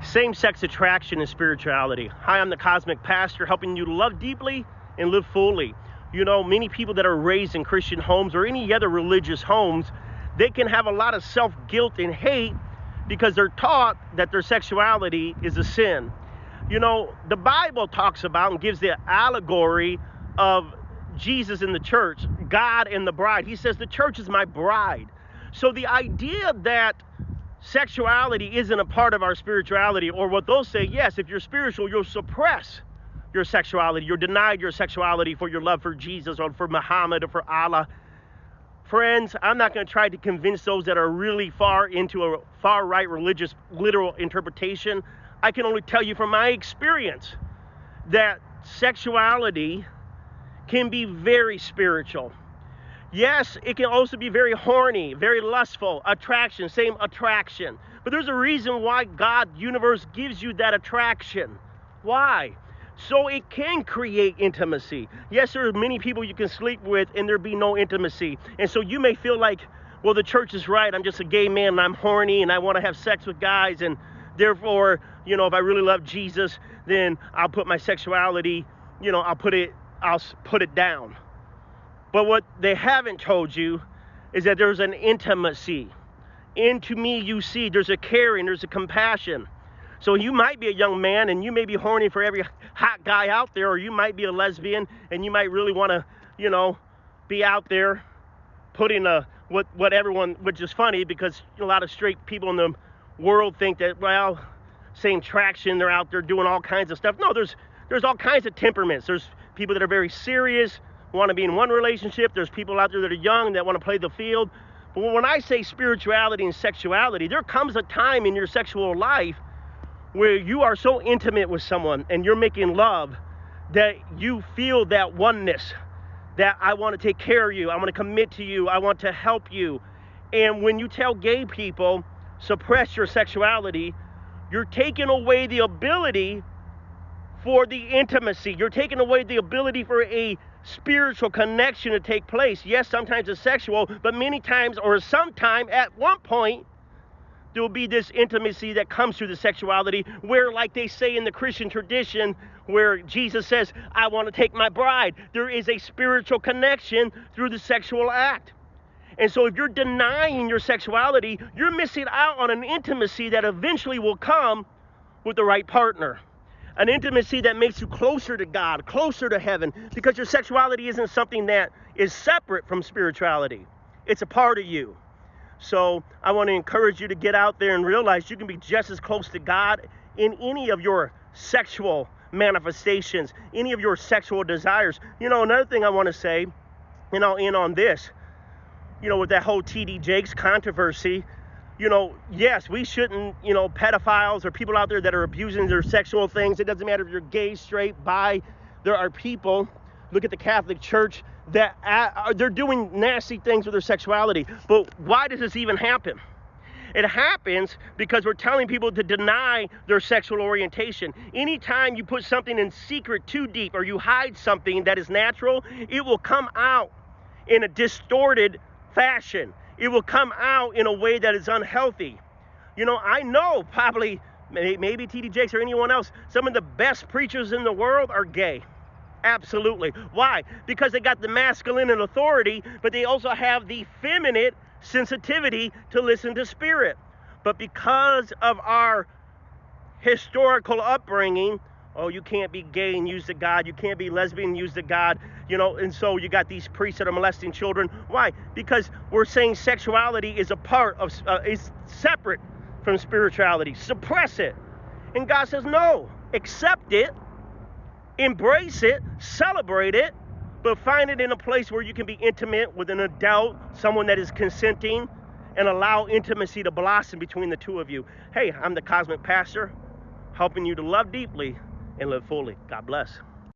Same-sex attraction and spirituality. Hi, I'm the Cosmic Pastor, helping you to love deeply and live fully. You know, many people that are raised in Christian homes or any other religious homes, they can have a lot of self-guilt and hate because they're taught that their sexuality is a sin. You know, the Bible talks about and gives the allegory of Jesus in the church, God and the bride. He says, the church is my bride. So the idea that sexuality isn't a part of our spirituality, or what they'll say, yes, if you're spiritual, you'll suppress your sexuality. You're denied your sexuality for your love for Jesus or for Muhammad or for Allah. Friends, I'm not going to try to convince those that are really far into a far-right religious literal interpretation. I can only tell you from my experience that sexuality can be very spiritual. Yes, it can also be very horny, very lustful, attraction, same attraction. But there's a reason why God, universe, gives you that attraction. Why? So it can create intimacy. Yes, there are many people you can sleep with and there be no intimacy. And so you may feel like, well, the church is right. I'm just a gay man and I'm horny and I want to have sex with guys. And therefore, you know, if I really love Jesus, then I'll put my sexuality, you know, I'll put it down. But what they haven't told you is that there's an intimacy. Into me you see, there's a caring, there's a compassion. So you might be a young man and you may be horny for every hot guy out there, or you might be a lesbian and you might really want to, you know, be out there putting what everyone, which is funny because a lot of straight people in the world think that, well, same traction, they're out there doing all kinds of stuff. No, there's all kinds of temperaments. There's people that are very serious, want to be in one relationship. There's people out there that are young that want to play the field. But when I say spirituality and sexuality, there comes a time in your sexual life where you are so intimate with someone and you're making love that you feel that oneness, that I want to take care of you, I want to commit to you, I want to help you. And when you tell gay people, suppress your sexuality, you're taking away the ability for the intimacy. You're taking away the ability for a spiritual connection to take place. Yes, sometimes it's sexual, but many times, or sometime at one point, there will be this intimacy that comes through the sexuality where, like they say in the Christian tradition, where Jesus says, I want to take my bride. There is a spiritual connection through the sexual act. And so if you're denying your sexuality, you're missing out on an intimacy that eventually will come with the right partner. An intimacy that makes you closer to God, closer to heaven, because your sexuality isn't something that is separate from spirituality. It's a part of you. So I want to encourage you to get out there and realize you can be just as close to God in any of your sexual manifestations, any of your sexual desires. You know, another thing I want to say, and I'll end on this, you know, with that whole T.D. Jakes controversy, you know, yes, we shouldn't, you know, pedophiles or people out there that are abusing their sexual things. It doesn't matter if you're gay, straight, bi. There are people, look at the Catholic Church, that they're doing nasty things with their sexuality. But why does this even happen? It happens because we're telling people to deny their sexual orientation. Anytime you put something in secret too deep or you hide something that is natural, it will come out in a distorted fashion. It will come out in a way that is unhealthy. You know, I know probably, maybe T.D. Jakes or anyone else, some of the best preachers in the world are gay. Absolutely. Why? Because they got the masculine and authority, but they also have the feminine sensitivity to listen to spirit. But because of our historical upbringing, oh, you can't be gay and use the God. You can't be lesbian and use the God. You know, and so you got these priests that are molesting children. Why? Because we're saying sexuality is a part of, is separate from spirituality. Suppress it. And God says, no, accept it, embrace it, celebrate it, but find it in a place where you can be intimate with an adult, someone that is consenting, and allow intimacy to blossom between the two of you. Hey, I'm the Cosmic Pastor, helping you to love deeply and live fully. God bless.